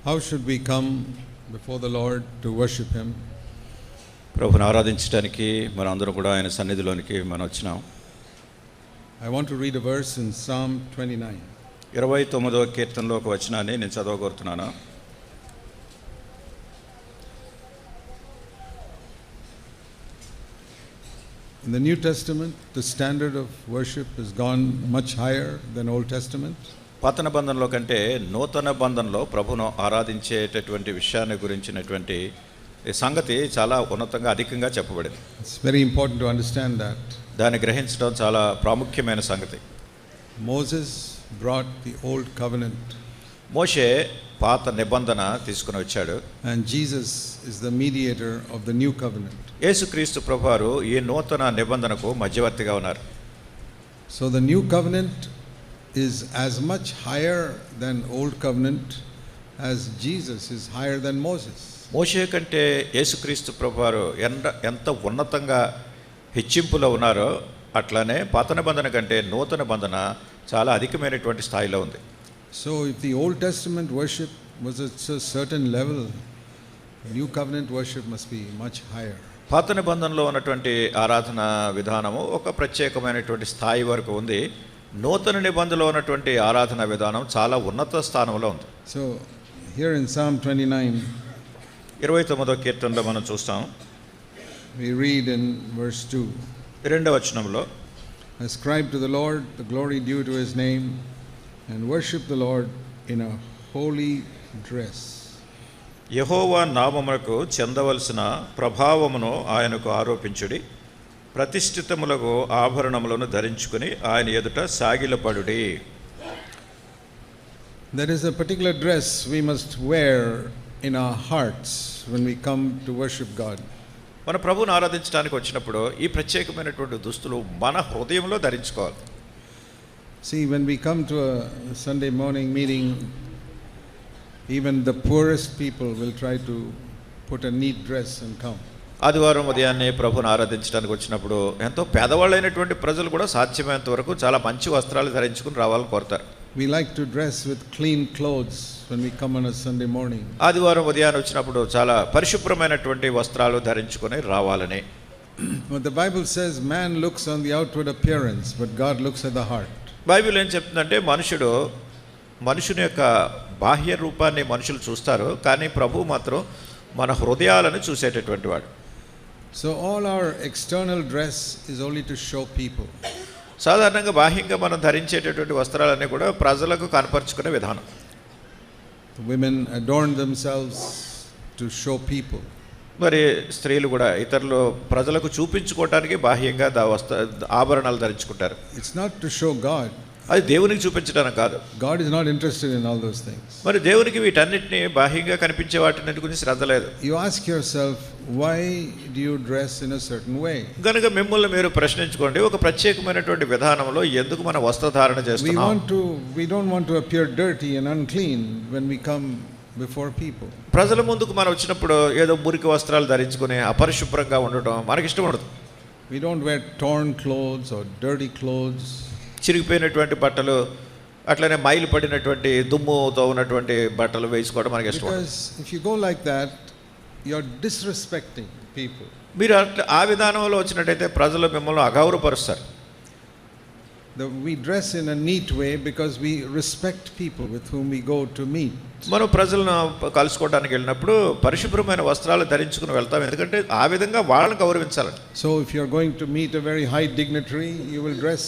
How should we come before the Lord to worship Him? ప్రభుని ఆరాధించడానికి మనం అందరం కూడా ఆయన సన్నిధిలోనికి మనం వచ్చినాం. I want to read a verse in Psalm 29. 29వ కీర్తనలో ఒక వచనాన్ని నేను చదవగోరుతున్నాను. In the New Testament, the standard of worship has gone much higher than Old Testament. పాత నిబంధనలో కంటే నూతన నిబంధనలో ప్రభును ఆరాధించేటటువంటి విషయాన్ని గురించినటువంటి సంగతి చాలా ఉన్నతంగా అధికంగా చెప్పబడింది. It's very important to understand that. దాన్ని గ్రహించడం చాలా ప్రాముఖ్యమైన సంగతి. Moses brought the old covenant. మోషే పాత నిబంధన తీసుకుని వచ్చాడు. And Jesus is the mediator of the new covenant. యేసుక్రీస్తు ప్రభువారు ఈ నూతన నిబంధనకు మధ్యవర్తిగా ఉన్నారు. So the new covenant is as much higher than old covenant as Jesus is higher than Moses. మోషే కంటే యేసుక్రీస్తు ప్రభువారు ఎంత ఉన్నతంగా హెచ్చింపులో ఉన్నారో అట్లానే పాత నిబంధన కంటే నూతన నిబంధన చాలా అధికమైనటువంటి స్థాయిలో ఉంది. So if the Old Testament worship was at a certain level, New Covenant worship must be much higher. పాత నిబంధనలో ఉన్నటువంటి ఆరాధన విధానము ఒక ప్రత్యేకమైనటువంటి స్థాయి వరకు ఉంది. నూతన నిబంధనలో ఉన్నటువంటి ఆరాధన విధానం చాలా ఉన్నత స్థానంలో ఉంది. So here in Psalm 29, 29వ కీర్తనలో మనం చూస్తాం. we read in verse 2, 2వ వచనంలో, ascribe to the Lord the glory due to His name, and worship the Lord in a holy dress. యెహోవా నామమునకు చెందవలసిన ప్రభావమును ఆయనకు ఆరోపించుడి, ప్రతిష్ఠితములకు ఆభరణములను ధరించుకుని ఆయన ఎదుట సాగిలపడుడి. There is a particular dress we must wear in our hearts when we come to worship God. మన ప్రభువును ఆరాధించడానికి వచ్చినప్పుడు ఈ ప్రత్యేకమైనటువంటి దుస్తులు మన హృదయంలో ధరించుకోవాలి. See, when we come to a Sunday morning meeting, even the poorest people will try to put a neat dress and come. ఆదివారం ఉదయాన్నే ప్రభువును ఆరాధించడానికి వచ్చినప్పుడు ఎంతో పేదవాళ్ళైనటువంటి ప్రజలు కూడా సాధ్యమైనంత వరకు చాలా మంచి వస్త్రాలు ధరించుకుని రావాలని కోరుతారు. We like to dress with clean clothes when we come on a Sunday morning. ఆదివారం ఉదయాన్నే వచ్చినప్పుడు చాలా పరిశుభ్రమైనటువంటి వస్త్రాలు ధరించుకొని రావాలని. But the Bible says man looks on the outward appearance, but God looks at the heart. Bible ఏం చెప్తుందంటే మనుషుని యొక్క బాహ్య రూపాన్ని మనుషులు చూస్తారు, కానీ ప్రభువు మాత్రం మన హృదయాలను చూసేటటువంటి వాడు. So all our external dress is only to show people. సాధారణంగా బాహ్యంగా మనం ధరించేటటువంటి వస్త్రాలన్నీ కూడా ప్రజలకు కనపరుచుకునే విధానం. Women adorn themselves to show people. మరి స్త్రీలు కూడా ఇతరులు ప్రజలకు చూపించుకోవటానికి బాహ్యంగా ఆభరణాలు ధరించుకుంటారు. It's not to show God. అది దేవునికి చూపించడానికి కాదు. God is not interested in all those things. మరి దేవునికి వీటన్నిటిని బాహ్యంగా కనిపించే వాటిని గురించి శ్రద్ధ లేదు. You ask yourself, why do you dress in a certain way? కనుక మిమ్మల్ని మీరు ప్రశ్నించుకోండి, ఒక ప్రత్యేకమైనటువంటి విధానంలో ఎందుకు మన వస్త్రధారణ చేస్తున్నాం? We don't want to appear dirty and unclean when we come before people. ప్రజల ముందుకు మనం వచ్చినప్పుడు ఏదో మురికి వస్త్రాలు ధరించుకుని అపరిశుభ్రంగా ఉండటం మనకి ఇష్టం ఉండదు. We don't wear torn clothes or dirty clothes. చిరిగిపోయినటువంటి బట్టలు, అట్లనే మైలు పడినటువంటి దుమ్ముతో ఉన్నటువంటి బట్టలు వేసుకోవడం మనకి ఇష్టం ఉండదు. Because if you go like that, you're disrespecting people. మీరు ఆ విధానంలో వచ్చినట్టయితే ప్రజలు మిమ్మల్ని అగౌరవపరుస్తారు. We dress in a neat way because we respect people with whom we go to meet. మనం ప్రజలను కలుసుకోవడానికి వెళ్ళినప్పుడు పరిశుభ్రమైన వస్త్రాలు ధరించుకుని వెళ్తాం, ఎందుకంటే ఆ విధంగా వాళ్ళని గౌరవించాలి. So if you're going to meet a very high dignitary, you will dress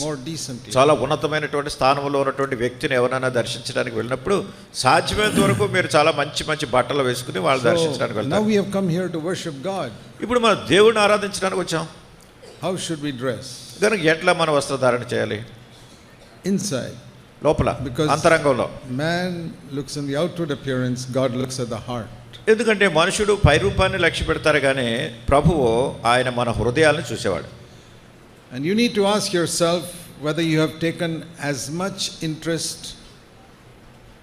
more decently. చాలా ఉన్నతమైనటువంటి స్థానంలో ఉన్నటువంటి వ్యక్తిని ఎవరైనా దర్శించడానికి వెళ్ళినప్పుడు సాధ్యమైనంత వరకు మీరు చాలా మంచి మంచి బట్టలు వేసుకుని వాళ్ళు దర్శించడానికి వెళ్తారు. Now we have come here to worship God. ఇప్పుడు మనం దేవుడిని ఆరాధించడానికి వచ్చాం. How should we dress? కనుక ఎట్లా మన వస్త్రధారణ చేయాలి? Inside. లోపల, అంతరంగంలో. Man looks on the outward appearance, God looks at the heart. ఎందుకంటే మనుషుడు పై రూపాన్ని లక్ష్య పెడతారు, కానీ ప్రభువు ఆయన మన హృదయాలను చూసేవాడు. And you need to ask yourself whether you have taken as much interest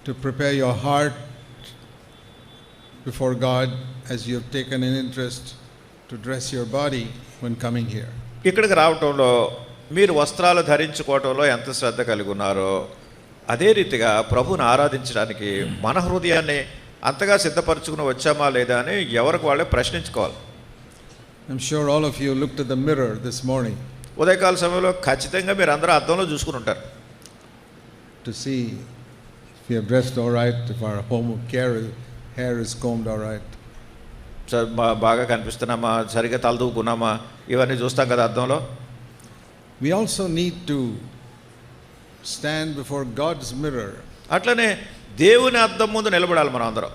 to prepare your heart before God as you have taken an interest to dress your body when coming here. ఇక్కడికి రావటంలో మీరు వస్త్రాలు ధరించుకోవటంలో ఎంత శ్రద్ధ కలిగి ఉన్నారో అదే రీతిగా ప్రభువుని ఆరాధించడానికి మన హృదయాన్ని అంతగా సిద్ధపరచుకుని వచ్చామా లేదా అని ఎవరికి వాళ్ళే ప్రశ్నించుకోవాలి. I'm sure all of you looked at the mirror this morning ఉదయకాల సమయంలో ఖచ్చితంగా మీరు అందరూ అద్దంలో చూసుకుని ఉంటారు. to see if we are dressed all right, if our hair is combed all right. బాగా కనిపిస్తున్నామా, సరిగ్గా తలదూకున్నామా, ఇవన్నీ చూస్తాం కదా అద్దంలో. We also need to stand before God's mirror. అట్లనే దేవుని అద్దం ముందు నిలబడాలి మనం అందరం.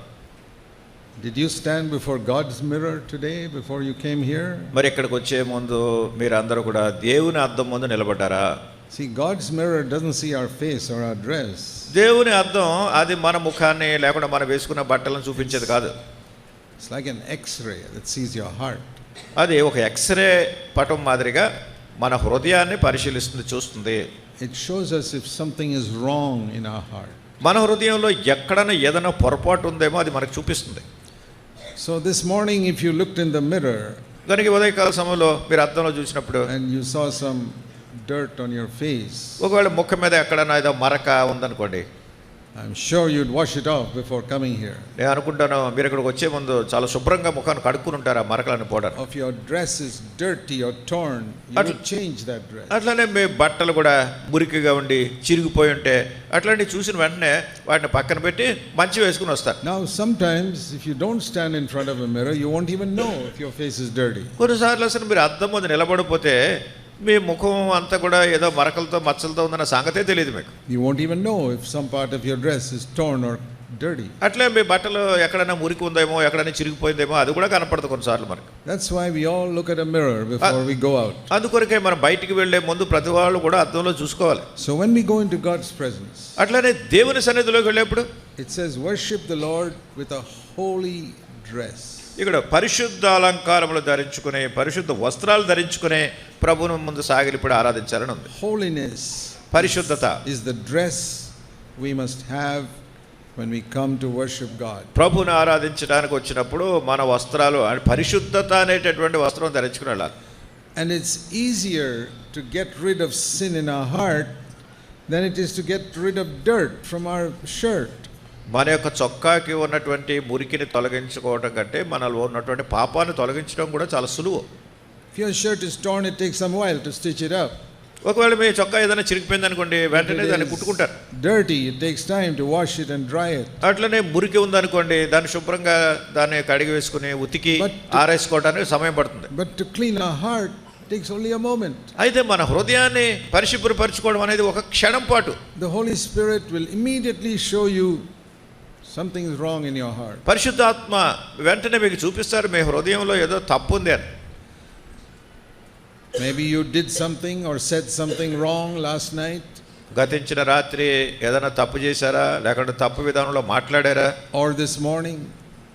Did you stand before God's mirror today before you came here? మరి ఇక్కడికి వచ్చే ముందు మీరు అందరూ కూడా దేవుని అద్దం ముందు నిలబడ్డారా? See, God's mirror doesn't see our face or our dress. దేవుని అద్దం అది మన ముఖాన్ని లేకుండా మనం వేసుకున్న బట్టలను చూపించేది కాదు. It's like an X-ray that sees your heart. అది ఒక ఎక్స్రే పటం మాదిరిగా మన హృదయాన్ని పరిశీలిస్తుంది, చూస్తుంది. It shows us if something is wrong in our heart. మన హృదయంలో ఎక్కడైనా ఏదైనా పొరపాటు ఉందేమో అది మనకు చూపిస్తుంది. So this morning if you looked in the mirror కనుక ఉదయకాల సమయంలో మీరు అద్దంలో చూసినప్పుడు and you saw some dirt on your face, ఒకవేళ ముఖం మీద ఎక్కడైనా ఏదో మరక ఉందనుకోండి, I'm sure you'd wash it off before coming here. నేను అనుకుంటాను మీరు ఇక్కడికి వచ్చే ముందు చాలా శుభ్రంగా ముఖాన్ని కడుక్కుని ఉంటారు ఆ మరకలను పోవడానికి. If your dress is dirty or torn, you would change that dress. అట్లనే మీ బట్టలు కూడా మురికిగా ఉండి చిరిగిపోయి ఉంటే అట్లాంటివి చూసిన వెంటనే వాటిని పక్కన పెట్టి మంచి వేసుకుని వస్తారు. Now sometimes if you don't stand in front of a mirror, you won't even know if your face is dirty. కొన్నిసార్లు అసలు మీరు అద్దం ముందు నిలబడిపోతే మీ ముఖం అంతా కూడా ఏదో మరకలతో మచ్చలతో ఉందన్న సంగతే తెలియదు మీకు. You won't even know if some part of your dress is torn or dirty. అట్లే మీ బట్టలు ఎక్కడైనా మురికి ఉందేమో, ఎక్కడైనా చిరిగిపోయిందేమో అది కూడా కనపడదు కొన్నిసార్లు మనకు. That's why we all look at a mirror before we go out. అందుకొరకే మనం బయటికి వెళ్లే ముందు ప్రతి వాళ్ళు కూడా అద్దంలో చూసుకోవాలి. So when we go into God's presence, అట్లనే దేవుని సన్నిధిలోకి వెళ్ళేప్పుడు it says worship the Lord with a holy dress. ఇక్కడ పరిశుద్ధ అలంకారములు ధరించుకునే, పరిశుద్ధ వస్త్రాలు ధరించుకునే ప్రభువును ముందు సాగిలిపడి ఆరాధించాలని ఉంది. Holiness, పరిశుద్ధత is the dress we must have when we come to worship God. ప్రభువును ఆరాధించడానికి వచ్చినప్పుడు మన వస్త్రాలు పరిశుద్ధత అనేటటువంటి వస్త్రం ధరించుకుని వెళ్ళాలి. And it's easier to get rid of sin in our heart than it is to get rid of dirt from our shirt. మన యొక్క చొక్కాకి ఉన్నటువంటి మురికిని తొలగించుకోవడం కంటే మనలో ఉన్నటువంటి పాపాన్ని తొలగించడం కూడా చాలా సులువు. If your shirt is torn, it takes some while to stitch it up. ఒకవేళ మీ చొక్కా ఏదైనా చిరిగిపోయింది అనుకోండి, వెంటనే దాన్ని కుట్టుకుంటారు. Dirty, it takes time to wash it and dry it. అట్లనే మురికి ఉందనుకోండి, దాన్ని శుభ్రంగా దాన్ని కడిగి వేసుకుని ఉతికి ఆరేసుకోవడానికి సమయం పడుతుంది. But to clean our heart takes only a moment. అయితే మన హృదయాన్ని పరిశుభ్రపరచుకోవడం అనేది ఒక క్షణం పాటు. The Holy Spirit will immediately show you something is wrong in your heart. పరిశుద్ధాత్మ వెంటనే మీకు చూపిస్తారు మీ హృదయంలో ఏదో తప్పు ఉంది అని. Maybe you did something or said something wrong last night. గతించిన రాత్రి ఏదైనా తప్పు చేశారా, లేకుంటే తప్పు విధానంలో మాట్లాడారా, or this morning,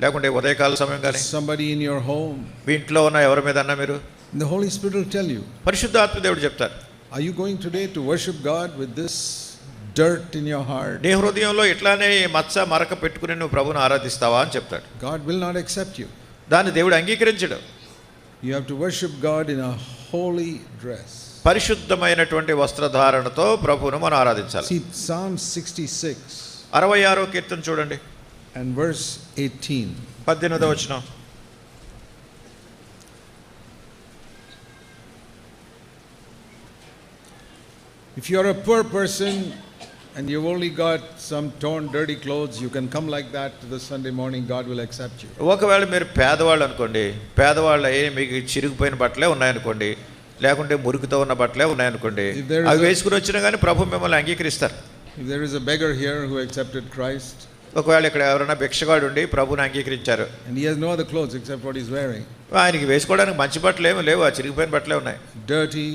లేకుంటే ఉదయకాల సమయం కానీ somebody in your home. మీ ఇంట్లో ఉన్న ఎవరి మీద అన్నా మీరు, The Holy Spirit will tell you. పరిశుద్ధాత్మ దేవుడు చెప్తారు. Are you going today to worship God with this dirt in your heart? నీ హృదయంలో ఇట్లానే మచ్చ మరక పెట్టుకుని నువ్వు ప్రభువుని ఆరాధిస్తావా అని చెప్తాడు. God will not accept you. దాన్ని దేవుడు అంగీకరించడు. You have to worship God in a holy dress. పరిశుద్ధమైనటువంటి వస్త్రధారణతో ప్రభువును మనం ఆరాధించాలి. See Psalm 66 66వ కీర్తన చూడండి and verse 18. 18వ వచనం. If you are a poor person and you've only got some torn dirty clothes, you can come like that to the Sunday morning, God will accept you. ఒకవేళ మీరు పేదవాళ్ళు అనుకోండి, పేదవాళ్ళు మీకు చిరిగిపోయిన బట్టలే ఉన్నాయనుకోండి, లేకుంటే మురికితో ఉన్న బట్టలే ఉన్నాయనుకోండి, అవి వేసుకుని వచ్చినా కానీ ప్రభు మిమ్మల్ని అంగీకరిస్తారు. If there is a beggar here who accepted Christ, ఒకవేళ ఇక్కడ ఎవరైనా భిక్షగాడు ఉండి ప్రభువుని అంగీకరించారు, and he has no other clothes except what he's wearing, ఆయనకి వేసుకోవడానికి మంచి బట్టలు ఏమీ లేవు, ఆ చిరిగిపోయిన బట్టలే ఉన్నాయి, dirty,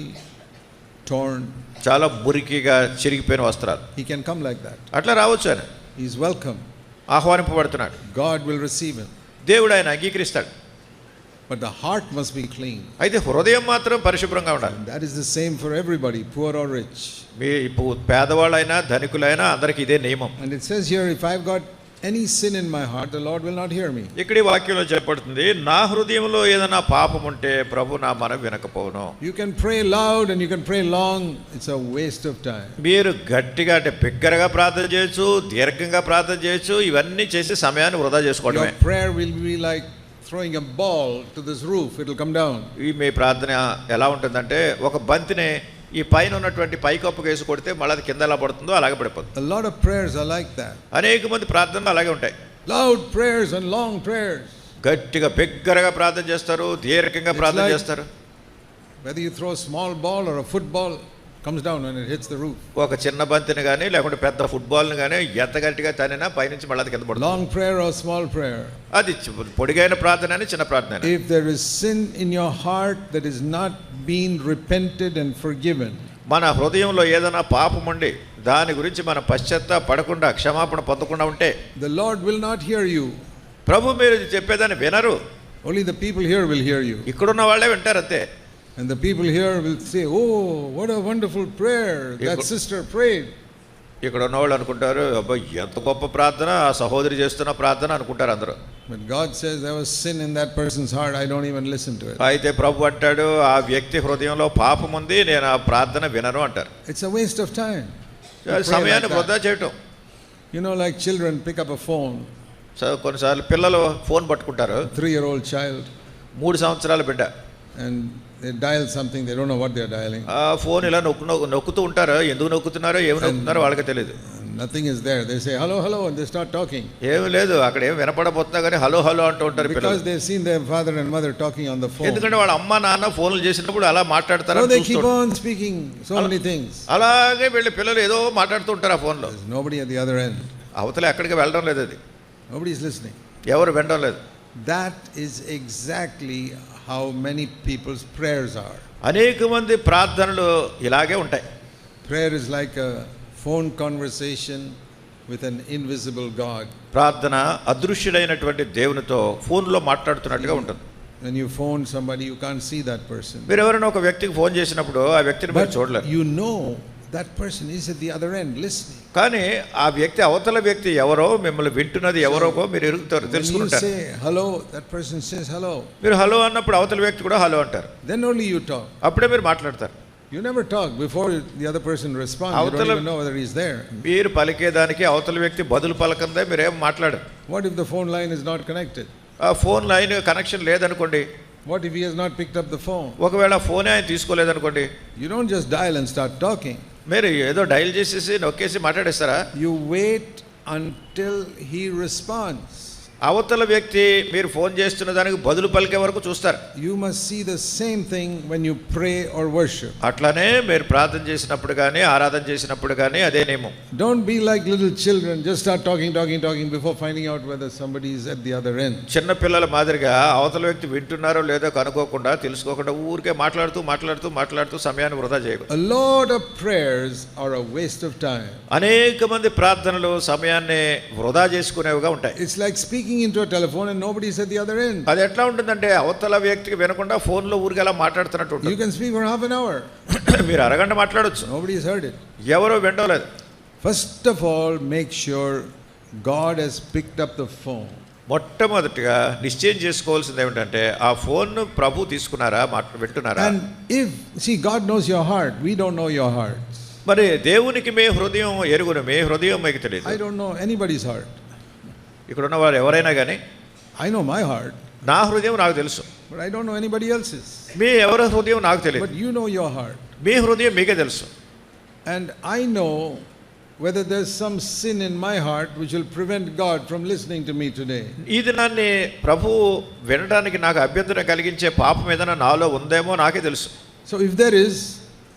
torn, చాలా మురికిగా చిరిగిపోయిన వస్త్రాలు, he can come like that. అట్లా రావచ్చు ఆయన. He's welcome. ఆహ్వానింపబడుతున్నాడు. God will receive him. దేవుడు ఆయన అంగీకరిస్తాడు. But the heart must be clean. అయితే హృదయం మాత్రం పరిశుభ్రంగా ఉండాలి. And that is the same for everybody, poor or rich. మీ పేదవాళ్ళైనా ధనికులైనా అందరికీ ఇదే నియమం. And it says here, if I've got any sin in my heart, the Lord will not hear me. ఇక్కడ ఈ వాక్యంలో చెప్పబడుతుంది, నా హృదయంలో ఏదైనా పాపం ఉంటే ప్రభు నా మనవి వినకపోవును. You can pray loud and you can pray long. It's a waste of time. మీరు గట్టిగా అంటే బిగ్గరగా ప్రార్థన చేయొచ్చు, దీర్ఘంగా ప్రార్థన చేయొచ్చు, ఇవన్నీ చేసి సమయాన్ని వృధా చేసుకోవడమే. Your prayer will be like throwing a ball to this roof. It will come down. ఈ మీ ప్రార్థన ఎలా ఉంటుందంటే ఒక బంతిని ఈ పైన ఉన్నటువంటి పైకప్పు వేసి కొడితే మళ్ళీ అది కింద ఎలా పడుతుందో అలాగే పడిపోతుంది. A lot of prayers are like that. అనేక మంది ప్రార్థనలు అలాగే ఉంటాయి. Loud prayers and long prayers. గట్టిగా బిగ్గరగా ప్రార్థన చేస్తారు, దీర్ఘంగా ప్రార్థన చేస్తారు. Whether you throw a small ball or a football, comes down when it hits the roof. ఒక చిన్న బంతిని కానీ లేకుంటే పెద్ద ఫుట్బాల్ని కానీ ఎంత గట్టిగా తనినా పైనుంచి మళ్ళీ అది కింద పడుతుంది. Long prayer or small prayer. అది పొడిగైన ప్రార్థన అని చిన్న ప్రార్థన. If there is sin in your heart that is not being repented and forgiven, మన హృదయంలో ఏదైనా పాపం ఉండి దాని గురించి మనం పశ్చాత్తాపడకుండా క్షమాపణ పొందకుండా ఉంటే the Lord will not hear you. ప్రభు మీరు చెప్పేదాన్ని వినరు. Only the people here will hear you. ఇక్కడున్న వాళ్ళే వింటారు అంతే. And the people here will say, oh, what a wonderful prayer that sister prayed. ఇక్కడ ఉన్నవాళ్ళు అనుకుంటారు, అబ్బా ఎంత గొప్ప ప్రార్థన ఆ సహోదరి చేస్తున్న ప్రార్థన అనుకుంటారు అందరూ. But God says there was sin in that person's heart, I don't even listen to it. అయితే ప్రభు అంటాడు, ఆ వ్యక్తి హృదయంలో పాపం ఉంది, నేను ఆ ప్రార్థన వినను అంటారు. It's a waste of time. సమయాన్ని వృధా చేయటం. You know, like children pick up a phone. So కొన్నిసార్లు పిల్లలు ఫోన్ పట్టుకుంటారు. 3-year-old child. 3 సంవత్సరాల బిడ్డ. And they dial something, they don't know what they are dialing. ఆ ఫోన్ ఇలా నొక్కుతూ ఉంటారు, ఎందుకు నొక్కుతున్నారో ఏమి నొక్కుతున్నారో వాళ్ళకి తెలియదు. Nothing is there. They say hello hello and they start talking. ఏమీ లేదు, అక్కడ ఏం వినపడబోతున్నా కానీ హలో హలో అంటూ ఉంటారు పిల్లలు. Because they have seen their father and mother talking on the phone. ఎందుకంటే వాళ్ళ అమ్మ నాన్న ఫోన్లు చేసినప్పుడు అలా మాట్లాడతారు. They keep on speaking so many things. అలాగే వీళ్ళ పిల్లలు ఏదో మాట్లాడుతూ ఉంటారు ఆ ఫోన్లో. There's nobody at the other end. అవతల ఎక్కడికి వెళ్ళడం లేదు, అది nobody is listening. ఎవరు వినడం లేదు. That is exactly how many people's prayers are. అనేక మంది ప్రార్థనలు ఇలాగే ఉంటాయి. Prayer is like a phone conversation with an invisible God. ప్రార్థన అదృశ్యుడైనటువంటి దేవునితో ఫోన్లో మాట్లాడుతున్నట్టుగా ఉంటుంది. When you phone somebody, you can't see that person. మీరు ఎవరైనా ఒక వ్యక్తికి ఫోన్ చేసినప్పుడు ఆ వ్యక్తిని మీరు చూడలేరు. You know that person is at the other end listening. కానీ ఆ వ్యక్తి అవతల వ్యక్తి ఎవరో, మిమ్మల్ని వింటున్నది ఎవరో మీరు ఎరుగుతారు, తెలుసుకుంటారు. When you say hello, that person says hello. మీరు హలో అన్నప్పుడు అవతల వ్యక్తి కూడా హలో అంటారు. Then only you talk. అప్పుడే మీరు మాట్లాడతారు. You never talk before the other person responds. You don't even know whether he's there. మీరు పలికేదానికి అవతల వ్యక్తి బదులు పలకందే మీరు ఏం మాట్లాడరు. What if the phone line is not connected? ఆ ఫోన్ లైన్ కనెక్షన్ లేదనుకోండి. What if he has not picked up the phone? ఒకవేళ ఫోనే ఆయన తీసుకోలేదనుకోండి. You don't just dial and start talking. మీరు ఏదో డయల్ చేసేసి నొక్కేసి మాట్లాడేస్తారా? You wait until he responds. అవతల వ్యక్తి మీరు ఫోన్ చేస్తున్న దానికి బదులు పలికే వరకు చూస్తారు. You must see the same thing when you pray or worship. అట్లానే మీరు ప్రార్థన చేసినప్పుడు కానీ ఆరాధన చేసినప్పుడు కానీ అదే నియమం. Don't be like little children, just start talking before finding out whether somebody is at the other end. చిన్న పిల్లల మాదిరిగా అవతల వ్యక్తి వింటున్నారో లేదో కనుక్కోకుండా తెలుసుకోకుండా ఊరికే మాట్లాడుతూ సమయాన్ని వృధా చేయకూడదు. A lot of prayers are a waste of time. అనేక మంది ప్రార్థనలు సమయాన్ని వృధా చేసుకునేవిగా ఉంటాయి. It's like speaking into a telephone and nobody is at the other end. అది ఎట్లా ఉంటుందంటే అవతల వ్యక్తికి వినకుండా ఫోన్లో ఊరికే అలా మాట్లాడుతున్నట్టు ఉంటుంది. You can speak for half an hour. మీరు అరగంట మాట్లాడొచ్చు, Nobody has heard it. ఎవరో వినలేదు. First of all, make sure God has picked up the phone. మొట్టమొదటిగా నిశ్చయం చేసుకోవాల్సింది ఏమిటంటే ఆ ఫోన్ ప్రభు తీసుకున్నారా, వింటున్నారా. And if, see, God knows your heart, we don't know your heart. మరి దేవునికి మీ హృదయం ఎరుగును, మీ హృదయం మీకు తెలియదు. I don't know anybody's heart. ఇక్కడ ఉన్న వారు ఎవరైనా కానీ I know my heart. నా హృదయం నాకు తెలుసు, but I don't know anybody else's. మీ ఎవరి హృదయం నాకు తెలియదు. But you know your heart. మీ హృదయం మీకే తెలుసు. And I know whether there's some sin in my heart which will prevent God from listening to me today. ఈ దినాన్ని ప్రభు వినడానికి నాకు అభ్యంతరం కలిగించే పాపం ఏదైనా నాలో ఉందేమో నాకే తెలుసు. So if there is,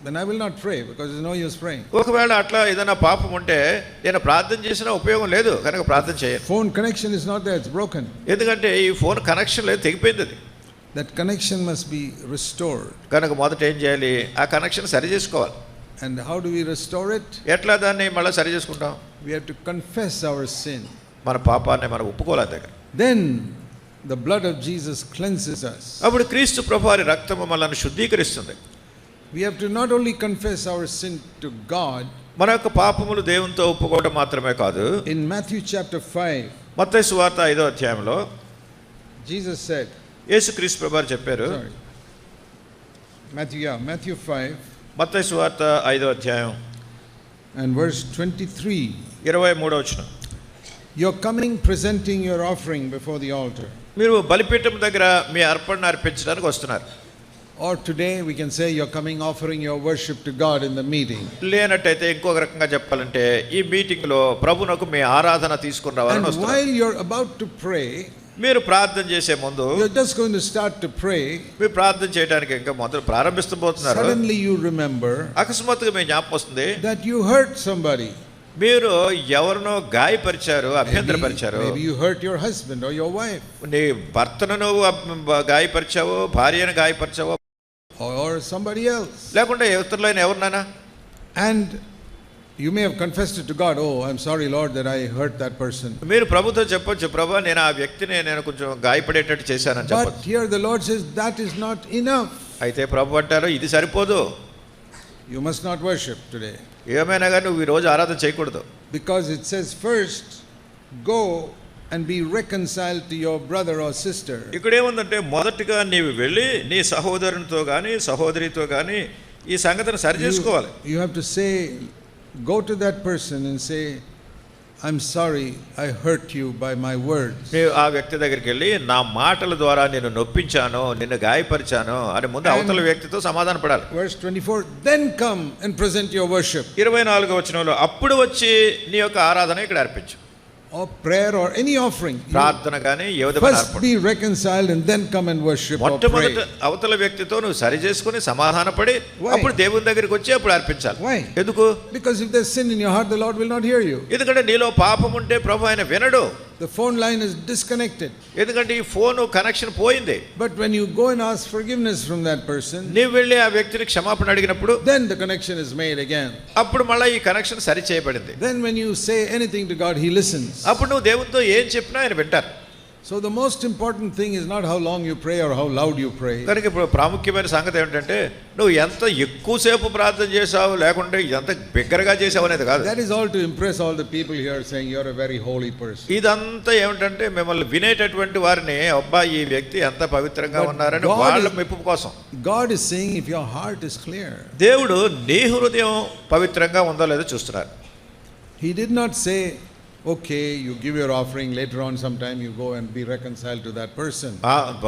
then I will not pray because there's no use praying. ఒకవేళ అట్లా ఏదైనా పాపం ఉంటే నేను ప్రార్థన చేసినా ఉపయోగం లేదు కనుక ప్రార్థన చేయను. Phone connection is not there, it's broken. ఎందుకంటే ఈ ఫోన్ కనెక్షన్ లేదు, తెగిపోయింది అది. That connection must be restored. కనుక మొదట ఏం చేయాలి, ఆ కనెక్షన్ సరి చేసుకోవాలి. And how do we restore it? ఎట్లా దాన్ని మళ్ళీ సరి చేసుకుంటాం? We have to confess our sin. మన పాపాన్ని మనం ఒప్పుకోవాలి దగ్గర. Then the blood of Jesus cleanses us. అప్పుడు క్రీస్తు ప్రభువారి రక్తము మనల్ని శుద్ధీకరిస్తుంది. We have to not only confess our sin to God, మన యొక్క పాపములు దేవునితో ఒప్పుకోవడం మాత్రమే కాదు. In Matthew chapter 5, మత్తయి సువార్త 5వ అధ్యాయంలో Jesus said, యేసుక్రీస్తు ప్రభువారు చెప్పారు. sorry, Matthew 5 మత్తయి సువార్త 5వ అధ్యాయం and verse 23. 23వ వచనం. You're coming presenting your offering before the altar. మీరు బలిపీఠం దగ్గర మీ అర్పణ అర్పించడానికి వస్తున్నారు. Or today we can say you're coming offering your worship to God in the meeting. లేనట్టయితే ఇంకొక రకంగా చెప్పాలంటే ఈ మీటింగ్ లో ప్రభువునకు మీ ఆరాధన తీసుకుని రావాలని And వస్తున్నారు. while you're about to pray, మీరు ప్రార్థన చేసే ముందు, you're just going to start to pray, మీరు ప్రార్థన చేయడానికి ఇంకా మొదలు ప్రారంభిస్తబోతున్నారు. suddenly you remember అకస్మాత్తుగా మీ జ్ఞాపకం వస్తుంది, that you hurt somebody. మీరు ఎవరినో గాయపరిచారు, అభ్యంతరపరిచారు. Maybe you hurt your husband or your wife. నీ భర్తను నువ్వు గాయపరిచావో, భార్యను గాయపరిచావో, or somebody else. లేకుంటే ఇతరులైన ఎవరినైనా. And you may have confessed it to God. Oh, I'm sorry, Lord, that I hurt that person. మీరు ప్రభుతో చెప్పొచ్చు, ప్రభు నేను ఆ వ్యక్తిని నేను కొంచెం గాయపడేటట్టు చేశానని But చెప్పొచ్చు. here the Lord says that is not enough. అయితే ప్రభు అంటారు ఇది సరిపోదు. You must not worship today. ఏమైనా కానీ నువ్వు ఈ రోజు ఆరాధన చేయకూడదు. Because it says first, go and be reconciled to your brother or sister. ఇక్కడ ఏముందంటే మొదటిగా నీవు వెళ్ళి నీ సహోదరునితో కానీ సహోదరితో కానీ ఈ సంగతిని సరి చేసుకోవాలి. You have to say, go to that person and say, I'm sorry I hurt you by my words. నీవు ఆ వ్యక్తి దగ్గరికి వెళ్ళి నా మాటల ద్వారా నిన్ను నొప్పించాను, నిన్ను గాయపరిచాను అని ముందు అవతల వ్యక్తితో సమాధాన పడాలి. Verse 24, then come and present your worship. 24వ వచనంలో అప్పుడు వచ్చి నీ యొక్క ఆరాధన ఇక్కడ అర్పించు. Or prayer or any offering. ప్రార్థన కానీ ఏ విధమైన First అర్పణ. be reconciled and then come and worship or మొట్టమొదట pray. అవతల వ్యక్తితో నువ్వు సరి చేసుకుని సమాధానపడి Why? అప్పుడు దేవుని దగ్గరికి వచ్చి అప్పుడు అర్పించాలి. Why? ఎందుకు? Because if there's sin in your heart, the Lord will not hear you. ఎందుకంటే నీలో పాపం ఉంటే ప్రభు ఆయన వినడు. The phone line is disconnected. ఎందుకంటే ఈ ఫోన్ కనెక్షన్ పోయింది. But when you go and ask forgiveness from that person, నీవు వెళ్ళి ఆ వ్యక్తిని క్షమాపణ అడిగినప్పుడు then the connection is made again. అప్పుడు మళ్ళీ ఈ కనెక్షన్ సరి చేయబడింది. Then when you say anything to God, He listens. అప్పుడు నువ్వు దేవునితో ఏం చెప్పినా ఆయన వింటారు. So the most important thing is not how long you pray or how loud you pray. కనుక ఇప్పుడు ప్రాముఖ్యమైన సంగతి ఏమిటంటే నువ్వు ఎంత ఎక్కువసేపు ప్రార్థన చేసావు లేకుంటే ఎంత బిగ్గరగా చేసావు అనేది కాదు. That is all to impress all the people here saying you're a very holy person. ఇదంతా ఏమిటంటే మిమ్మల్ని వినేటటువంటి వారిని అబ్బా ఈ వ్యక్తి ఎంత పవిత్రంగా ఉన్నారని వాళ్ళ మెప్పు కోసం. God is saying if your heart is clear. దేవుడు నీ హృదయం పవిత్రంగా ఉందో లేదో చూస్తున్నారు. He did not say, okay, you give your offering, later on sometime you go and be reconciled to that person.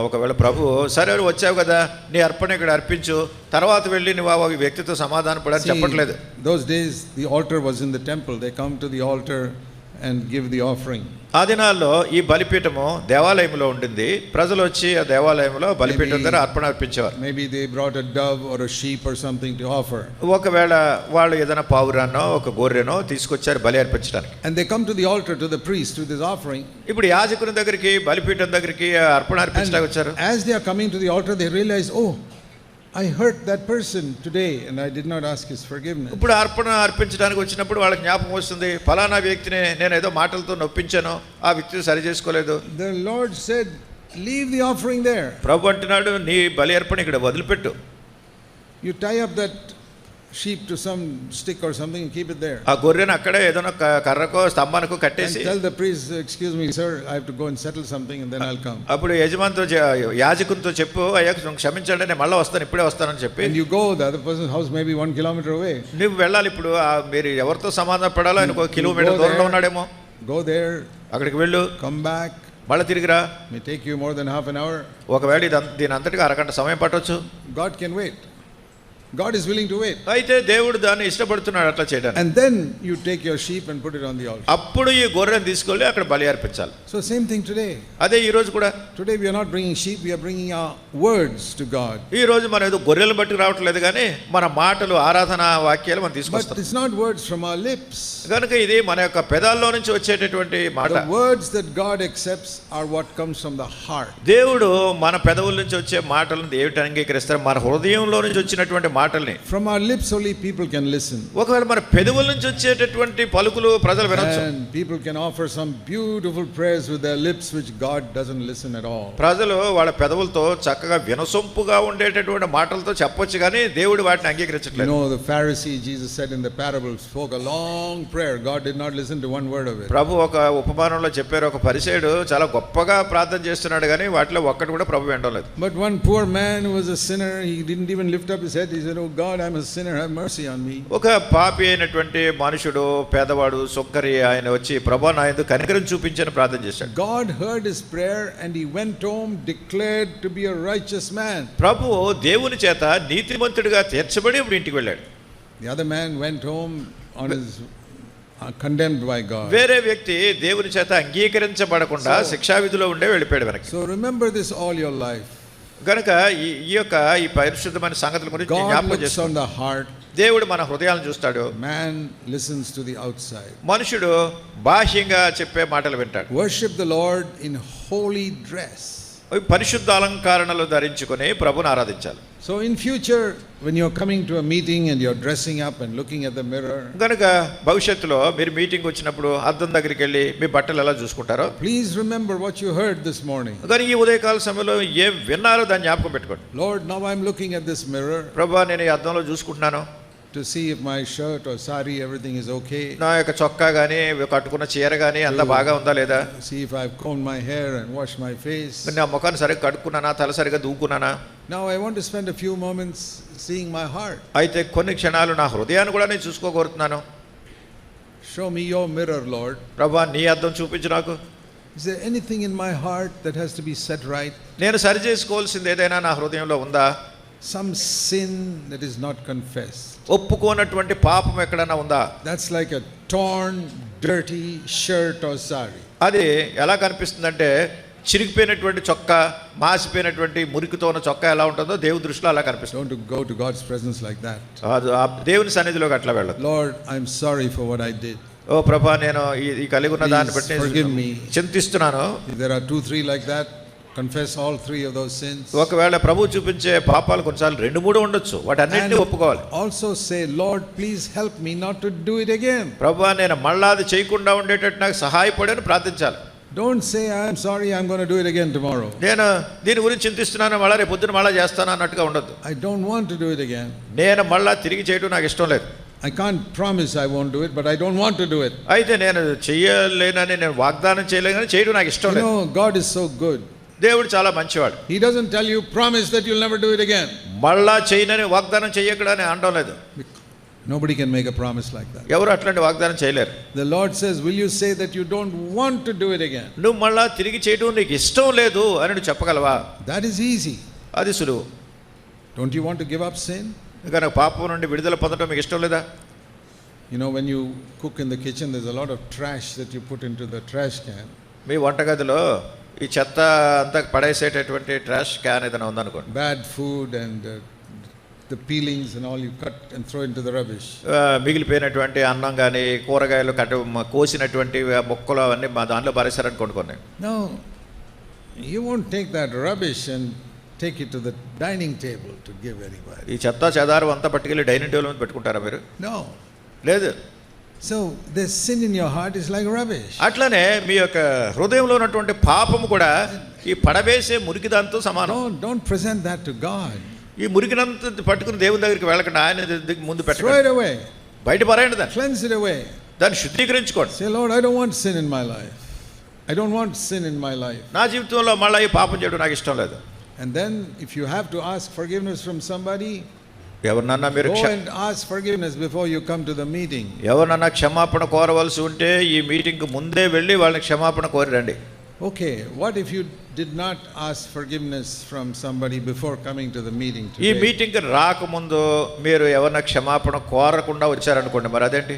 ఒకవేళ ప్రభు సరే వచ్చావు కదా నీ అర్పణ ఇక్కడ అర్పించు, తర్వాత వెళ్ళి నువ్వు ఆ వ్యక్తితో సమాధాన పడని చెప్పట్లేదు. Those days the altar was in the temple. They come to the altar and give the offering. ఆ దినాల్లో ఈ బలిపీఠము దేవాలయంలో ఉండింది. ప్రజలు వచ్చి ఆ దేవాలయంలో బలిపీఠం దగ్గర అర్పణ అర్పించేవారు. Maybe they brought a dove or a sheep or something to offer. ఒకవేళ వాళ్ళు ఏదైనా పావురానో ఒక గొర్రెనో తీసుకొచ్చారు బలి అర్పించడానికి. And they come to the altar to the priest with this offering. ఇప్పుడు యాజకుని దగ్గరికి బలిపీఠం దగ్గరికి అర్పణ అర్పించడానికి వచ్చారు. As they are coming to the altar, they realize, oh, I hurt that person today and I did not ask his forgiveness. ఇప్పుడు అర్పణ అర్పించడానికి వచ్చినప్పుడు వాళ్ళకి జ్ఞాపకం వస్తుంది, ఫలానా వ్యక్తిని నేను ఏదో మాటలతో నొప్పించాను, ఆ వ్యక్తిని సరి చేసుకోలేదు. The Lord said, leave the offering there. ప్రభు అంటున్నాడు నీ బలి అర్పణ ఇక్కడ వదిలిపెట్టు. You tie up that sheep to some stick or something and keep it there. ఆ గొర్రెను అక్కడే ఏదైనా కర్రకో స్తంభానికో And కట్టేసి tell the priest, excuse me sir, I have to go and settle something and then I'll come. అప్పుడు యజమానితో యాజకునితో చెప్పు, అయ్యా క్షమించండి నేను మళ్ళీ వస్తాను, ఇప్పుడే వస్తానని చెప్పి. And you go, the other person's house may be 1 kilometer away. నువ్వు వెళ్ళాలి. ఇప్పుడు మీరు ఎవరితో సమాధాన పడాలో ఆయన 1 కిలోమీటర్ దూరంలో ఉన్నాడేమో. Go there, అక్కడికి వెళ్ళు, come back, మళ్ళీ తిరిగిరా. may take you more than half an hour. ఒకవేళ దీని అంతటిగా అరగంట సమయం పట్టొచ్చు. God can wait. God is willing to wait. అయితే దేవుడు దాన్ని ఇష్టపడుతున్నాడు అట్లా చేయడానికి. And then you take your sheep and put it on the altar. అప్పుడు ఈ గొర్రెను తీసుకెళ్ళి అక్కడ బలి అర్పించాలి. So same thing today. అదే ఈ రోజు కూడా. Today we are not bringing sheep, we are bringing our words to God. ఈ రోజు మనం ఏదో గొర్రెలను బట్టి రావట్లేదు కానీ మన మాటలు ఆరాధన వాక్యాలు మనం But తీసుకొస్తాం. it's not words from our lips. కనుక ఇది మన యొక్క పెదాల్లో నుంచి వచ్చేటటువంటి మాట. The words that God accepts are what comes from the heart. దేవుడు మన పెదవుల నుంచి వచ్చే మాటలను ఏమిటి అంగీకరిస్తారు? మన హృదయంలో నుంచి వచ్చినటువంటి మాటల్ని. From our lips only people can listen. ఒకవేళ మన పెదవుల నుంచి వచ్చేటటువంటి పలుకులు ప్రజలు వినొచ్చు. And people can offer some beautiful prayers with their lips which God doesn't listen at all. ప్రజలు వాళ్ళ పెదవులతో చక్కగా వినసొంపుగా ఉండేటటువంటి మాటలతో చెప్పొచ్చు కానీ దేవుడు వాటిని అంగీకరించట్లేదు. You know, the Pharisee, Jesus said in the parable, spoke a long prayer. God did not listen to one word of it. ప్రభు ఒక ఉపమానంలో చెప్పారు, ఒక పరిసయ్యుడు చాలా గొప్పగా ప్రార్థన చేస్తున్నాడు కానీ వాటిలో ఒక్కటి కూడా ప్రభు వినడం లేదు. But one poor man who was a sinner, he didn't even lift up his head. He said, "Oh God, I'm a sinner, have mercy on me." ఒక పాపి అయినటువంటి మనుషుడు, పేదవాడు, సొక్కరి ఆయన వచ్చి ప్రభు నా యందు కనికరం చూపించని ప్రార్థన చేశాడు. God heard his prayer and he went home declared to be a righteous man. ప్రభు దేవుని చేత నీతిమంతుడిగా తీర్చబడి ఇప్పుడు ఇంటికి వెళ్ళాడు. The other man went home on his condemned by God. వేరే వ్యక్తి దేవుని చేత అంగీకరించబడకుండా శిక్షావిధిలో ఉండే వెళ్ళిపోయాడు వెనక్కి. So remember this all your life. గనుక ఈ యొక్క ఈ పరిశుద్ధమైన సంగతుల గురించి God జ్ఞాపకం looks చేసుకోండి. on the heart. దేవుడు మన హృదయాలను చూస్తాడు. Man listens to the outside. మనుషుడు బాహ్యంగా చెప్పే మాటలు వింటాడు. Worship the Lord in holy dress. పరిశుద్ధ అలంకరణలు ధరించుకొని ప్రభుని ఆరాధించాలి. So in future when you're coming to a meeting and you're dressing up and looking at the mirror, గనుక భవిష్యత్తులో మీరు మీటింగ్ వచ్చినప్పుడు అద్దం దగ్గరికి వెళ్ళి మీ బట్టలు ఎలా చూసుకుంటారో please remember what you heard this morning. కానీ ఈ ఉదయకాల సమయంలో ఏం విన్నారో దాన్ని జ్ఞాపకం పెట్టుకోండి. Lord, now I'm looking at this mirror ప్రభువా నేను ఈ అద్దంలో చూసుకుంటున్నాను to see if my shirt or sari everything is okay. నా యొక్క చొక్కా కానీ కట్టుకున్న చీర కానీ అంతా బాగా ఉందా లేదా, See if I've combed my hair and washed my face. నా ముఖాన్ని సరిగ్గా కడుక్కున్నానా, తల సరిగ్గా దూకున్నానా. Now I want to spend a few moments seeing my heart. అయితే కొన్ని క్షణాలు నా హృదయాన్ని కూడా నేను చూసుకోగోరుతున్నాను. Show me your mirror, Lord. ప్రభువా నీ అద్దం చూపించు నాకు. Is there anything in my heart that has to be set right? నేను సరి చేసుకోవాల్సింది ఏదైనా నా హృదయంలో ఉందా? Some sin that is not confessed. ఒప్పుకోనటువంటి పాపం ఎక్కడైనా ఉందా? That's like a torn, dirty shirt or sari. అది ఎలా కనిపిస్తుందంటే చిరిగిపోయినటువంటి చొక్కా, మాసిపోయినటువంటి మురికితో ఉన్న చొక్కా ఎలా ఉంటుందో దేవుని దృష్టిలో అలా కనిపిస్తుంది. Don't go to God's presence like that. దేవుని సన్నిధిలోకి అట్లా వెళ్ళదు. Lord, I'm sorry for what I did. ఓ ప్రభా నేను ఈ కలిగి ఉన్న దాన్ని బట్టి Forgive me. చింతిస్తున్నాను. If there are 2, 3 like that, confess all 3 of those sins. ఒకవేళ ప్రభు చూపించే పాపాలు కొన్నిసార్లు 2-3 ఉండొచ్చు, వాటన్నిటిని ఒప్పుకోవాలి. Also say, Lord, please help me not to do it again. ప్రభువా నేను మళ్ళా అది చేయకుండా ఉండేటట్టు నాకు సహాయపడని ప్రార్థించాలి. Don't say, I'm sorry, I'm going to do it again tomorrow. నేను దీని గురించి చింతిస్తున్నాను, మళ్ళీ రేపు పొద్దున మళ్ళీ చేస్తాను అన్నట్టుగా ఉండొద్దు. I don't want to do it again. నేను మళ్ళా తిరిగి చేయడం నాకు ఇష్టం లేదు. I can't promise I won't do it, but I don't want to do it. అయితే నేను చేయలేనని, నేను వాగ్దానం చేయలేనని చేయడం నాకు ఇష్టం లేదు. God is so good. దేవుడు చాలా మంచివాడు. He doesn't tell you, promise that you'll never do it again. మళ్ళా చేయనని వాగ్దానం చేయకూడదని అనడం లేదు. Nobody can make a promise like that. ఎవరు అట్లాంటి వాగ్దానం చేయలేరు. The Lord says, will you say that you don't want to do it again? నువ్వు మళ్ళా తిరిగి చేయడం నీకు ఇష్టం లేదు అని నువ్వు చెప్పగలవా? That is easy. అది సులువు. Don't you want to give up sin? కనుక పాపం నుండి విడుదల పొందడం మీకు ఇష్టం లేదా? You know, when you cook in the kitchen, there's a lot of trash that you put into the trash can. మీ వంటగదిలో ఈ చెత్త అంతా పడేసేటటువంటి ట్రాష్ క్యాన్ ఏదైనా ఉందనుకోండి. Bad food and the peelings and all you cut and throw into the rubbish. మిగిలిపోయినటువంటి అన్నం కానీ కూరగాయలు కోసినటువంటి మొక్కలు అవన్నీ మా దాంట్లో పారేశారనుకోండి కొన్ని. Now, you won't take that rubbish and take it to the dining table to give anybody. ఈ చెత్త చెదారం అంతా పట్టుకెళ్ళి డైనింగ్ టేబుల్ మీద పెట్టుకుంటారా మీరు? No. లేదు. So the sin in your heart is like rubbish. అట్లనే మీ యొక్క హృదయంలో ఉన్నటువంటి పాపము కూడా ఈ పడవేసే మురికి దాంతో సమానం. Don't present that to God. ఈ మురికినంత పట్టుకుని దేవుని దగ్గరికి వెళ్ళకండి, ఆయన ముందు Throw పెట్టండి, it away. బయట పారేయండి దాన్ని. Cleanse it away. దాన్ని శుద్ధీకరించుకోండి. Say, Lord, I don't want sin in my life. I don't want sin in my life. నా జీవితంలో మళ్ళీ ఈ పాపం చేయడం నాకు ఇష్టం లేదు. And then if you have to ask forgiveness from somebody, ఎవరినన్నా మీరు go and ask forgiveness before you come to the meeting. ఎవరినన్నా క్షమాపణ కోరవలసి ఉంటే ఈ మీటింగ్కి ముందే వెళ్ళి వాళ్ళని క్షమాపణ కోరి రండి. Okay, what if you did not ask forgiveness from somebody before coming to the meeting ఈ today? మీటింగ్కి రాకముందు మీరు ఎవరన్నా క్షమాపణ కోరకుండా వచ్చారనుకోండి, మరి అదేంటి?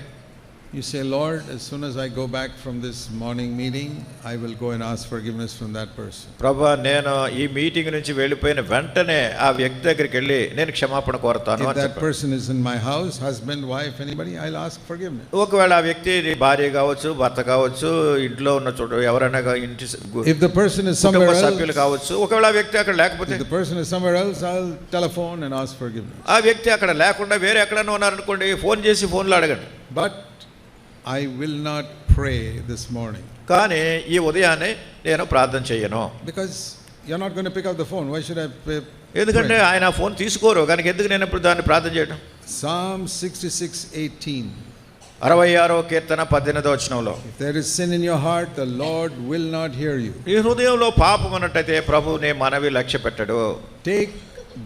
You say, Lord, as soon as I go back from this morning meeting, I will go and ask forgiveness from that person. ప్రభువా, నేను ఈ మీటింగ్ నుంచి వెళ్ళిపోయిన వెంటనే ఆ వ్యక్తి దగ్గరికి వెళ్ళి నేను క్షమాపణ కోరుతాను If అని that చెప్పాడు. person is in my house, husband, wife, anybody, I'll ask forgiveness. ఒకవేళ ఆ వ్యక్తి నీ భార్య కావచ్చు, భర్త కావచ్చు, ఇంట్లో ఉన్న చోటు ఎవరైనా ఇంటి If the person is కుటుంబ somewhere సభ్యులు else, కావచ్చు, ఒకవేళ ఆ వ్యక్తి అక్కడ లేకపోతే if the person is somewhere else, I'll telephone and ask forgiveness. ఆ వ్యక్తి అక్కడ లేకుండా వేరే ఎక్కడైనా ఉన్నారనుకోండి, ఫోన్ చేసి ఫోన్లో అడగండి. But I will not pray this morning కానీ ఈ ఉదయాన్నే నేను ప్రార్థన చేయను. because you're not going to pick up the phone. Why should I pray? ఎందుకంటే ఆయన ఆ ఫోన్ తీసుకోరు కనుక ఎందుకు నేను ఇప్పుడు దాన్ని ప్రార్థన చేయడం. Psalm 66:18. 66వ కీర్తన 18వ వచనంలో, If there is sin in your heart, the Lord will not hear you. ఈ హృదయంలో పాపం అన్నట్టయితే ప్రభు నీ మనవి లక్ష్య పెట్టడు. Take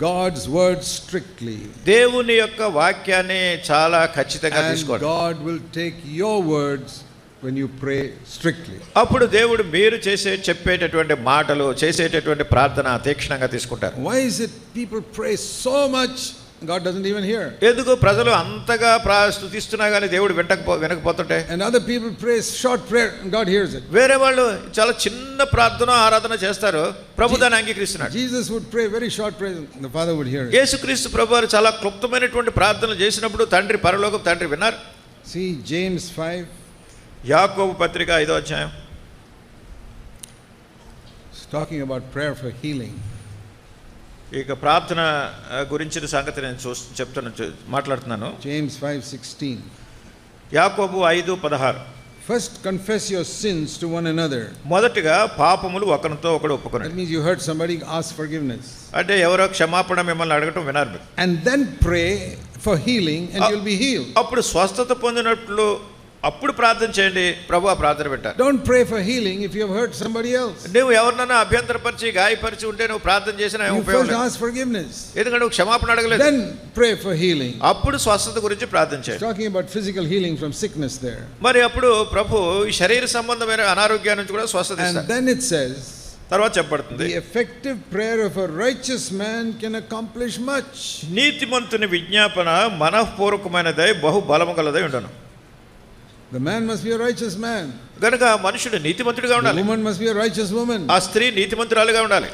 God's word strictly, దేవుని యొక్క వాక్యాన్ని చాలా ఖచ్చితంగా and తీసుకోండి. God will take your words when you pray strictly. అప్పుడు దేవుడు మీరు చెప్పేటటువంటి మాటలు, చేసేటటువంటి ప్రార్థన తీక్షణంగా తీసుకుంటారు. Why is it people pray so much, God doesn't even hear? ఎందుకు ప్రజలు అంతగా స్తుతిస్తున్నా కానీ దేవుడు వినకపోతుంటే, And other people pray short prayer and God hears it. వేరే వాళ్ళు చాలా చిన్న ప్రార్థన ఆరాధన చేస్తారు, ప్రభు దాన్ని అంగీకరిస్తున్నాడు. Jesus would pray very short prayer and the Father would hear it. యేసుక్రీస్తు ప్రభువారు చాలా క్లుప్తమైనటువంటి ప్రార్థనలు చేసినప్పుడు పరలోకం తండ్రి విన్నారు. See James 5. యాకోబు పత్రిక 5వ అధ్యాయం. It's talking about prayer for healing. ఇక ప్రార్థన గురించిన సంగతి నేను మాట్లాడుతున్నాను. James 5:16. యాకోబు 5:16. First confess your sins to one another. మొదటిగా పాపములు ఒకరితో ఒకడు That ఒప్పుకొనండి. means you heard somebody ask forgiveness. అంటే ఎవరో క్షమాపణ మిమ్మల్ని అడగటం వినారు మీరు. And then pray for healing and you'll be healed. అప్పుడు స్వస్థత పొందినట్లు అప్పుడు ప్రార్థన చేయండి, ప్రభు ఆ ప్రార్థన పెట్టారు. Don't pray for healing if you have hurt somebody else. నువ్వు ఎవరినైనా అభ్యంతరపరిచి గాయపరిచి ఉంటే నువ్వు ప్రార్థన చేసినా ఏం You ఉపయోగం first లేదు. ask forgiveness. ఎందుకంటే నువ్వు క్షమాపణ అడగలేదు. Then pray for healing. అప్పుడు స్వస్థత గురించి ప్రార్థన It's చేయండి. talking about physical healing from sickness there. మరి అప్పుడు ప్రభు ఈ శరీర సంబంధమైన అనారోగ్యాన్ని నుంచి కూడా స్వస్థత And ఇస్తారు. then it says, తర్వాత చెప్పబడుతుంది, the effective prayer of a righteous man can accomplish much. నీతిమంతుని విజ్ఞాపన మనఃపూర్వకమైనదై బహు బలము గలదై ఉండును. The man must be a righteous man. గనుక మనుషుడు నీతిమంతుడిగా The ఉండాలి. woman must be a righteous woman. ఆ స్త్రీ నీతిమంతురాలుగా ఉండాలి.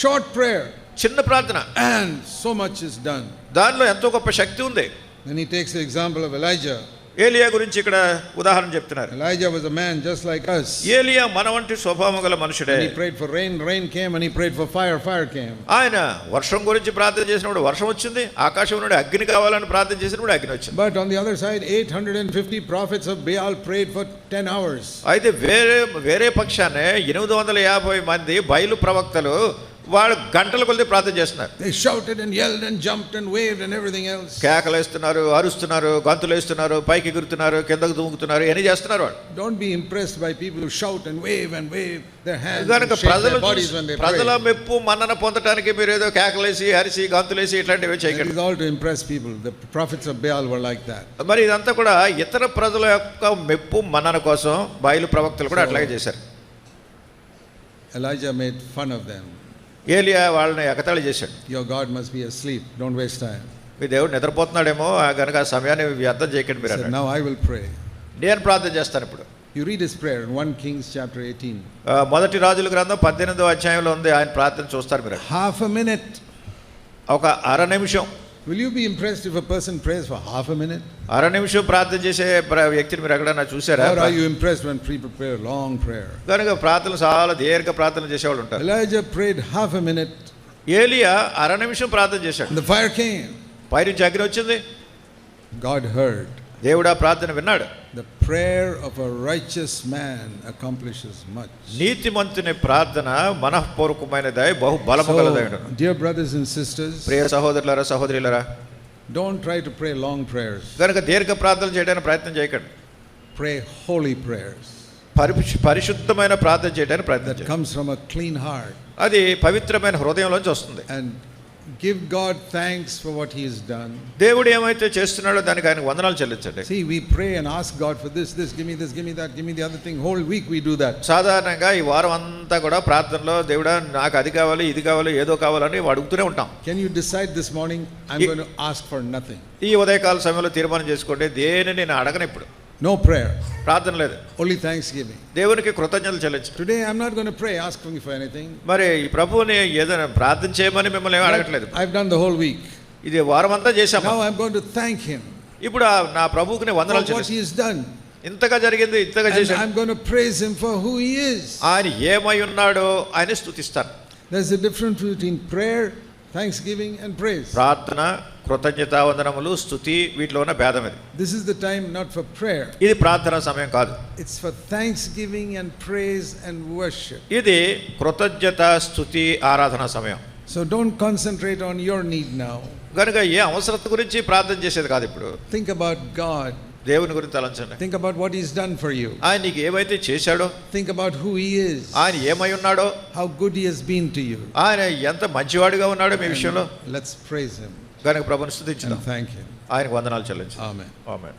Short prayer చిన్న ప్రార్థన, and so much is done. దానిలో ఎంతో గొప్ప శక్తి ఉంది. Then he takes the example of Elijah. ఏలియా గురించి ఇక్కడ ఉదాహరణ చెప్తున్నారు. Elijah was a man just like us. ఏలియా మన వంటి స్వభావం గల మనుషుడే. And he prayed for rain, rain came, and he prayed for fire, fire came. ఆయన వర్షం గురించి ప్రార్థన చేసినప్పుడు వర్షం వచ్చింది, ఆకాశం నుండి అగ్ని కావాలని ప్రార్థన చేసినప్పుడు అగ్ని వచ్చింది. But on the other side, 850 prophets of Baal prayed for 10 hours. అయితే వేరే పక్షానే 850 మంది బయలు ప్రవక్తలు వాళ్ళు గంటల కొలది ప్రార్థన చేస్తున్నారు. They shouted and yelled and jumped and waved and everything else. కేకలేస్తున్నారు, అరుస్తున్నారు, గంతులు వేస్తున్నారు, పైకి ఎగురుతున్నారు, కిందకు దూకుతున్నారు, ఎన్ని చేస్తున్నారు వాళ్ళు. Don't be impressed by people who shout and wave their hands కనుక and shake their bodies when they ప్రజల pray. మెప్పు మన్నన పొందడానికి మీరు ఏదో కేకలేసి అరిసి గంతులేసి ఇట్లాంటివి It చేయకండి. is all to impress people. The prophets of Baal were like that. మరి ఇదంతా కూడా ఇతర ప్రజల యొక్క మెప్పు మన్నన కోసం బయలు ప్రవక్తలు కూడా అట్లాగే చేశారు. Elijah made fun of them. ఏలియా వాళ్ళని ఎగతాళి చేశాడు. Your God must be asleep. Don't waste time. మీ దేవుడు నిద్రపోతున్నాడేమో కనుక ఆ సమయాన్ని వ్యర్థం చేయకండి He మీరు said, అన్నాడు. now I will pray. నేను ప్రార్థన చేస్తాను ఇప్పుడు. You read his prayer in 1 Kings chapter 18. మొదటి రాజుల గ్రంథం 18వ అధ్యాయంలో ఉంది. ఆయన ప్రార్థన చూస్తారు మీరు. Half a minute. ఒక అర నిమిషం. Will you be impressed if a person prays for half a minute? అర నిమిషం ప్రార్థన చేసే వ్యక్తిని మీరు ఎక్కడైనా చూసారా? Or are you impressed when people pray a long prayer? కనుక ప్రార్థనలు చాలా దీర్ఘ ప్రార్థన చేసేవాళ్ళు ఉంటారు. Elijah prayed half a minute. ఏలియా అర నిమిషం ప్రార్థన చేశాడు. And the fire came. పైనుంచి అగ్ని వచ్చింది. God heard. దేవుడు ఆ ప్రార్థన విన్నాడు. The prayer of a righteous man accomplishes much. నీతిమంతుని ప్రార్థన మనఃపూర్వకమైనదై బహు బలము గలదై ఉండును. Dear brothers and sisters, ప్రియ సహోదరులారా సహోదరులారా, don't try to pray long prayers. కనుక దీర్ఘ ప్రార్థన చేయడానికి ప్రయత్నం చేయకండి. Pray holy prayers పరిశుద్ధమైన ప్రార్థన చేయడానికి ప్రయత్నం that చేయండి. comes from a clean heart. అది పవిత్రమైన హృదయంలోంచి వస్తుంది. And give God thanks for what he has done. దేవుడు ఏమైతే చేస్తున్నాడో దానికి ఆయనకు వందనాలు చెల్లించండి. See, we pray and ask God for this, give me this, give me that, give me the other thing. Whole week we do that. సాధారణంగా ఈ వారం అంతా కూడా ప్రార్థనలో దేవుడా నాకు అది కావాలి ఇది కావాలి ఏదో కావాలని అడుగుతూనే ఉంటాం. Can you decide this morning, I'm going to ask for nothing? ఈ ఉదయకాల సమయంలో తీర్మానం చేసుకోండి, దేనిని నేను అడగను ఇప్పుడు. No prayer, ప్రార్థన లేదు, only thanksgiving. దేవునికి కృతజ్ఞతలు చెల్లించు. Today I'm not going to pray asking for anything. మరి ఈ ప్రభువుని ఏదైనా ప్రార్థన చేయమని మిమ్మల్ని ఏమీ అడగట్లేదు. I've done the whole week. ఇది వారం అంతా చేశాము. Now I'm going to thank him ఇప్పుడు నా ప్రభువుకి నేను for వందనాలు what చెల్లిస్తాను. he has done. ఇంతగా జరిగింది, ఇంతగా And చేశాడు. I'm going to praise him for who he is. ఆయన ఏమై ఉన్నాడో ఆయన స్తుతిస్తాను. There's a difference between prayer, thanksgiving and praise. ప్రార్థన, కృతజ్ఞత వందనములు, స్తుతి వీటిలో ఉన్న భేదం ఇది. This is the time not for prayer. ఇది ప్రార్థన సమయం కాదు. It's for thanksgiving and praise and worship. ఇది కృతజ్ఞత, స్తుతి, ఆరాధన సమయం. So don't concentrate on your need now. కనుక ఏ అవసరత గురించి ప్రార్థన చేసేది కాదు ఇప్పుడు. Think about God. దేవుని గురించి తలంచండి. Think about what he's done for you. ఆయన నీకు ఏమైతే చేశాడో, Think about who he is. ఆయన ఏమై ఉన్నాడో, How good he has been to you. ఆయన ఎంత మంచివాడుగా ఉన్నాడో మీ విషయంలో. Let's praise him కనుక ప్రభువుని స్తుతించుదాం, and thank him. ఆయనకు వందనాలు చెల్లించుదాం. Amen. ఆమేన్.